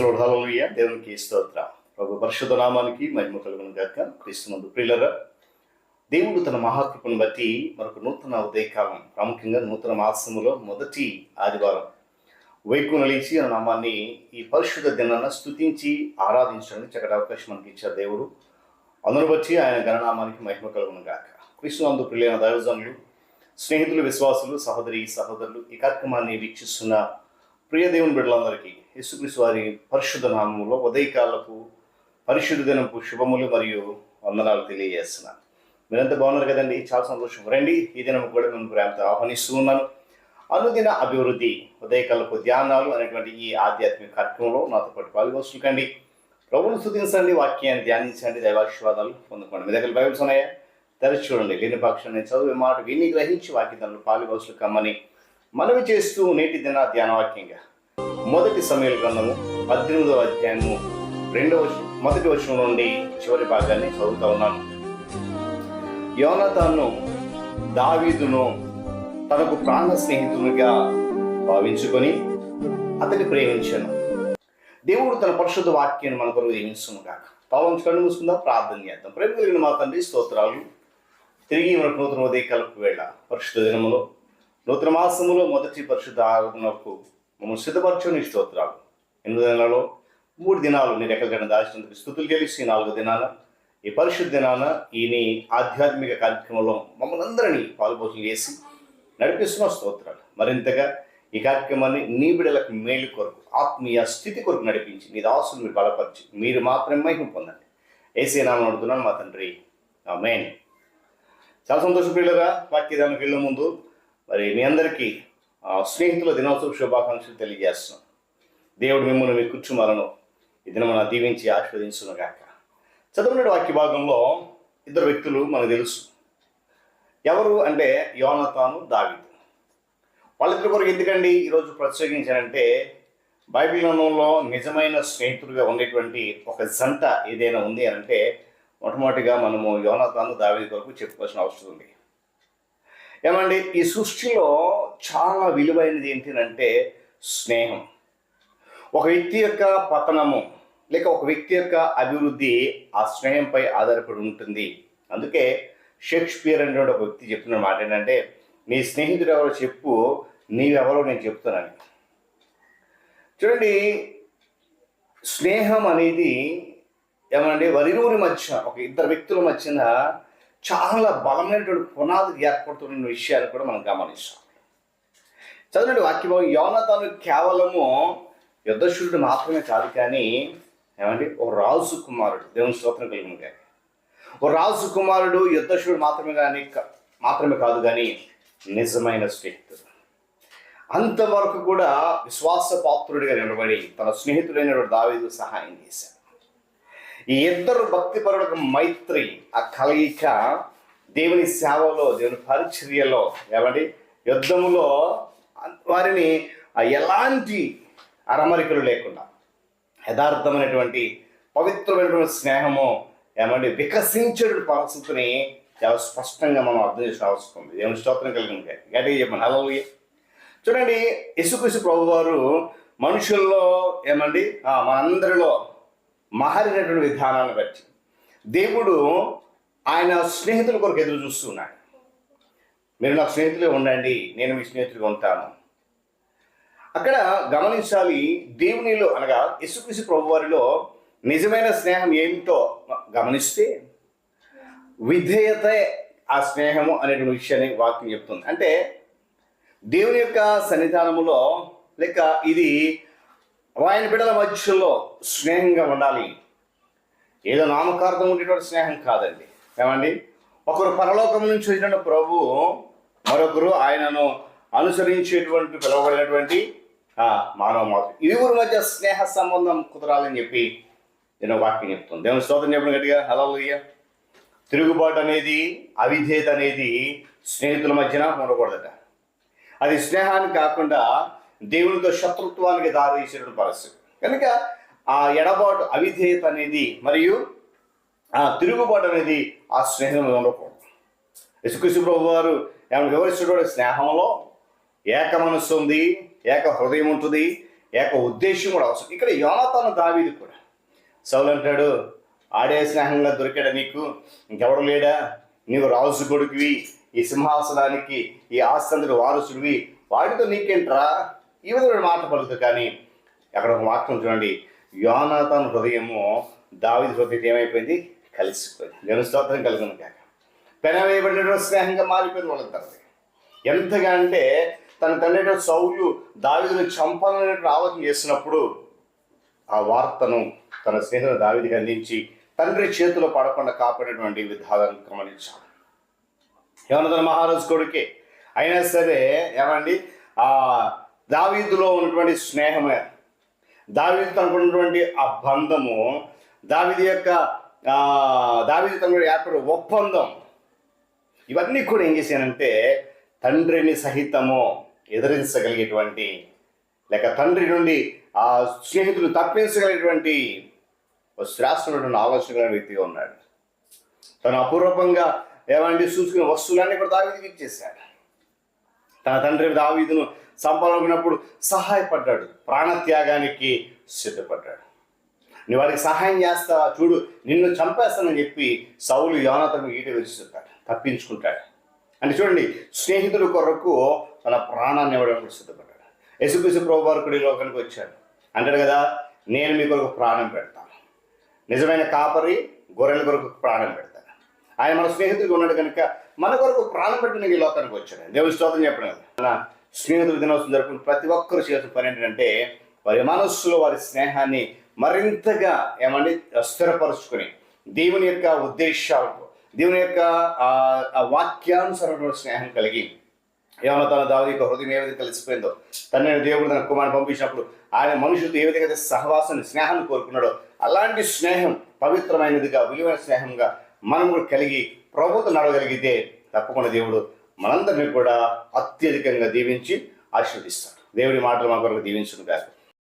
Praise హల్లెలూయా. దేవునికి స్తోత్రం. ప్రభు పరిశుద్ధ నామానికి మహిమ కలుగును గాక. క్రీస్తునందు ప్రియులారా, దేవుడు తన మహాకృపను బట్టి మరొక నూతన ఉదయకాలం, ప్రాముఖ్యంగా నూతన మాసములో మొదటి ఆదివారం వైకున లేచి ఆ నామాన్ని ఈ పరిశుద్ధ దినాన్ని స్తుతించి ఆరాధించడానికి చక్కటి అవకాశం మనకి ఇచ్చారు దేవుడు. అందును బట్టి ఆయన గణనామానికి మహిమ కలుగును గాక. క్రీస్తునందు ప్రియులైన దైవజనులు, స్నేహితులు, విశ్వాసులు, సహోదరులు, ఈ కార్యక్రమాన్ని వీక్షిస్తున్న ప్రియ దేవుని బిడ్డలందరికీ యేసుక్రీస్తు వారి పరిశుద్ధ నామములో ఉదయకాలపు పరిశుద్ధ దినపు శుభములు మరియు వందనాలు తెలియజేస్తున్నాను. మీరంతా బాగున్నారు కదండి? చాలా సంతోషం. రండి, ఈ దినం కూడా నేను ప్రేమతో ఆహ్వానిస్తూ ఉన్నాను. అనుదిన అభివృద్ధి ఉదయకాలపు ధ్యానాలు అనేటువంటి ఈ ఆధ్యాత్మిక కార్యక్రమంలో నాతో పాటు పాల్గొంచుకండి. ప్రభువును స్తుతించండి, వాక్యాన్ని ధ్యానించండి, దైవాశీర్వాదాలు పొందుకోండి. మీ దగ్గర బైబిల్స్ ఉన్నాయా? తెరచి చూడండి. లేని పక్షాన్ని చదివే మాట విని గ్రహించి వాక్యాలను పాల్గొచ్చు కమ్మని మనవి చేస్తూ నేటి దిన ధ్యానవాక్యంగా మొదటి సమూయేలు గ్రంథము 18వ అధ్యాయము 1వ వచనం నుండి చివరి భాగాన్ని చదువుతా ఉన్నాను. యోనాతాను దావీదును తనకు ప్రాణ స్నేహితునిగా భావించుకొని అతన్ని ప్రేమించాను. దేవుడు తన పరిశుద్ధ వాక్యాన్ని మన కొరకు దీవించును గాక. పావంచి కళ్ళు మూసుకుందాం, ప్రార్థన చేద్దాం. ప్రేమ కలిగిన మా తండ్రి, స్తోత్రాలు. తిరిగి మనకు నూతన ఉదయకాలపు వేళ పరిశుద్ధ దినములో నూతన మాసములో మొదటి పరిశుద్ధ ఆరాధనకు మమ్మల్ని సిద్ధపరచుని స్తోత్రాలు. 8 దినాలలో 3 దినాలు నీ రెక్కల దాచినందుకు స్తుతులు చెల్లిసి 4వ దినాన ఈ పరిశుద్ధ దినాన ఈ నీ ఆధ్యాత్మిక కార్యక్రమంలో మమ్మల్ని అందరినీ పాల్గొని చేసి నడిపిస్తున్న స్తోత్రాలు. మరింతగా ఈ కార్యక్రమాన్ని నీ బిడ్డలకు మేలు కొరకు, ఆత్మీయ స్థితి కొరకు నడిపించి నీ దాసులు మీరు బలపరిచి మీరు మాత్రమే మహిమ పొందండి. యేసయ్య నామమున అడుగుతున్నాను మా తండ్రి, ఆమేన్. చాలా సంతోషం పిల్లగా. వాక్యదానికి వెళ్ళే ముందు మరి మీ అందరికీ స్నేహితుల దినోత్సవ శుభాకాంక్షలు తెలియజేస్తున్నాం. దేవుడు మిమ్మల్ని మీ కుటుంబాలను ఈ దినమున దీవించి ఆశీర్వదించును గాక. చదువుకునే వాక్య భాగంలో 2 వ్యక్తులు మనకు తెలుసు. ఎవరు అంటే యోనాతాను, దావీదు. వాళ్ళిద్దరి కొరకు ఎందుకండి ఈరోజు ప్రత్యేకించారంటే, బైబిల్ గ్రంథంలో నిజమైన స్నేహితులుగా ఉండేటువంటి ఒక జంట ఏదైనా ఉంది అని అంటే మొట్టమొదటిగా మనము యోనాతాను, దావీదు కొరకు చెప్పుకోవాల్సిన అవసరం ఉంది. ఏమండి, ఈ సృష్టిలో చాలా విలువైనది ఏంటంటే స్నేహం. ఒక వ్యక్తి యొక్క పతనము లేక ఒక వ్యక్తి యొక్క అభివృద్ధి ఆ స్నేహంపై ఆధారపడి ఉంటుంది. అందుకే షేక్స్పియర్ అనే ఒక వ్యక్తి చెప్తున్న మాట ఏంటంటే, నీ స్నేహితుడు ఎవరో చెప్పు, నీవెవరో నేను చెప్తానని. చూడండి, స్నేహం అనేది ఏమంటే వారిరువురి మధ్య, ఒక 2 వ్యక్తుల మధ్యన చాలా బలమైనటువంటి పునాది ఏర్పడుతున్న విషయాలు కూడా మనం గమనిస్తాం. చదవండి వాక్యం. యోనాతాను కేవలము యుద్ధశూరుడు మాత్రమే కాదు, కానీ ఏమండి ఒక రాజు కుమారుడు. దేవుని స్తోత్రం కలిగిన కానీ ఒక రాజు కుమారుడు, యుద్ధశూరుడు మాత్రమే కాదు కానీ నిజమైన స్నేహితుడు. అంతవరకు కూడా విశ్వాసపాత్రుడిగా నిలబడి తన స్నేహితుడైనటువంటి దావీదు సహాయం చేశాడు. ఈ 2 భక్తిపరులకు మైత్రి, ఆ కలయిక దేవుని సేవలో, దేవుని పరిచర్యలో, ఏమండి యుద్ధములో వారిని ఎలాంటి అరమరికలు లేకుండా యథార్థమైనటువంటి పవిత్రమైనటువంటి స్నేహము ఏమండి వికసించేటువంటి పరిస్థితిని చాలా స్పష్టంగా మనం అర్థం చేసిన అవసరం ఉంది. దేవుని స్తోత్రం కలిగిన గట్టిగా చెప్పండి హల్లెలూయా. చూడండి, యేసుక్రీస్తు ప్రభువారు మనుషుల్లో ఏమండి మనందరిలో మారినటువంటి విధానాన్ని బట్టి దేవుడు ఆయన స్నేహితుల కొరకు ఎదురు చూస్తున్నాడు. మీరు నా స్నేహితులే ఉండండి, నేను మీ స్నేహితుడిగా ఉంటాను. అక్కడ గమనించాలి, దేవునిలో అనగా యేసుక్రీస్తు ప్రభువారిలో నిజమైన స్నేహం ఏమిటో గమనిస్తే విధేయతే ఆ స్నేహము అనేటువంటి విషయాన్ని వాక్యం చెప్తుంది. అంటే దేవుని యొక్క సన్నిధానములో లేక ఇది ఆయన బిడ్డల మధ్యలో స్నేహంగా ఉండాలి. ఏదో నామకార్థం ఉండేటువంటి స్నేహం కాదండి. ఏమండి, ఒకరు పరలోకం నుంచి వచ్చిన ప్రభు, మరొకరు ఆయనను అనుసరించేటువంటి పిలువబడినటువంటి మానవ మాత్రం. ఇరువురి మధ్య స్నేహ సంబంధం కుదరాలని చెప్పి నేను వాక్యం చెప్తుంది. దేవుని స్తోత్రం చెప్పిన గట్టిగా హల్లెలూయా. తిరుగుబాటు అనేది, అవిధేయత అనేది స్నేహితుల మధ్యన ఉండకూడదట. అది స్నేహానికి కాకుండా దేవునితో శత్రుత్వానికి దారి తీసేటువంటి పరిస్థితి. కనుక ఆ ఎడబాటు, అవిధేయత అనేది మరియు ఆ తిరుగుబాటు అనేది ఆ స్నేహం ఉండకూడదు. యేసుక్రీస్తు ప్రభు వారు ఏమైనా వివరిస్తున్న స్నేహంలో ఏక మనస్సు ఉంది, ఏక హృదయం ఉంటుంది, ఏక ఉద్దేశం కూడా అవసరం. ఇక్కడ యోనాతాను దావీదు కూడా సౌలు అంటాడు, ఆడే స్నేహంగా దొరికాడా నీకు, ఇంకెవడు లేడా, నీవు రాజు కొడుకువి, ఈ సింహాసనానికి ఈ ఆస్తందుడు వారసుడివి, వాడితో నీకేంట్రా, ఈ విధమైన మాట పలుకుతుంది. కానీ అక్కడ ఒక వాక్యం చూడండి, యోనాతాను హృదయము దావీదు హృదయం ఏమైపోయింది, కలిసిపోయింది. దేవుని స్తోత్రం కలుగును కాక. పెనవేయబడిన స్నేహంగా మారిపోయింది వాళ్ళందరూ. ఎంతగా అంటే తన తండ్రి సౌలు దావీదును చంపాలనే ఆలోచన చేసినప్పుడు ఆ వార్తను తన స్నేహితుడు దావీదుకి అందించి తండ్రి చేతిలో పడకుండా కాపాడేటువంటి విధాలను గమనించాడు. యోనాతాను మహారాజు కొడుకే అయినా సరే ఏమండి, ఆ దావీదులో ఉన్నటువంటి స్నేహమే, దావీదు తనకున్నటువంటి ఆ బంధము, దావీదు యొక్క దావీదు తన ఏర్పడే ఒప్పందం, ఇవన్నీ కూడా ఏం చేశానంటే తండ్రిని సహితము ఎదిరించగలిగేటువంటి, లేక తండ్రి నుండి ఆ స్నేహితులు తప్పించగలిగేటువంటి ఒక శ్రేష్టమైన ఆలోచన కలిగిన వ్యక్తిగా ఉన్నాడు. తను అపూర్వకంగా ఏమండి చూసుకునే వస్తువులన్నీ కూడా దావీదుకి ఇచ్చేశాడు. తన తండ్రి దావీదును చంపాలనుకున్నప్పుడు సహాయపడ్డాడు, ప్రాణత్యాగానికి సిద్ధపడ్డాడు. నీ వారికి సహాయం చేస్తావా, చూడు నిన్ను చంపేస్తానని చెప్పి సౌలు యోనాతాను ఈట విరుస్తాడు, తప్పించుకుంటాడు. అంటే చూడండి, స్నేహితుల కొరకు తన ప్రాణాన్ని ఇవ్వడానికి సిద్ధపడ్డాడు. యేసుక్రీస్తు ప్రభువారు కూడా ఈ లోకానికి వచ్చాడు, అంటాడు కదా, నేను మీ కొరకు ప్రాణం పెడతాను, నిజమైన కాపరి గొర్రెల కొరకు ప్రాణం పెడతాను. ఆయన మన స్నేహితుడిగా ఉన్నాడు కనుక మన కొరకు ప్రాణం పెట్టిన ఈ లోకానికి వచ్చాడు. దేవుని స్తోత్రం చెప్పడం కదా. మన స్నేహితుల దినోత్సవం జరుపుకుని ప్రతి ఒక్కరు చేసిన పని ఏంటంటే వారి మనస్సులో వారి స్నేహాన్ని మరింతగా ఏమండి స్థిరపరుచుకొని దేవుని యొక్క ఉద్దేశాలకు, దేవుని యొక్క వాక్యానుసరమైన స్నేహం కలిగి యోనాతాను దావీదు యొక్క హృదయం ఏ విధంగా కలిసిపోయిందో, తన దేవుడు తన కుమారుని పంపించినప్పుడు ఆయన మనుషులతో ఏ విధంగా సహవాసాన్ని స్నేహాన్ని కోరుకున్నాడో అలాంటి స్నేహం పవిత్రమైనదిగా, విలువైన స్నేహంగా మనం కూడా కలిగి ప్రభుత్వం నడవగలిగితే తప్పకుండా దేవుడు మనందరినీ కూడా అత్యధికంగా దీవించి ఆశీర్వదిస్తాడు. దేవుడి మాటలు మా కొరకు దీవించును కాక.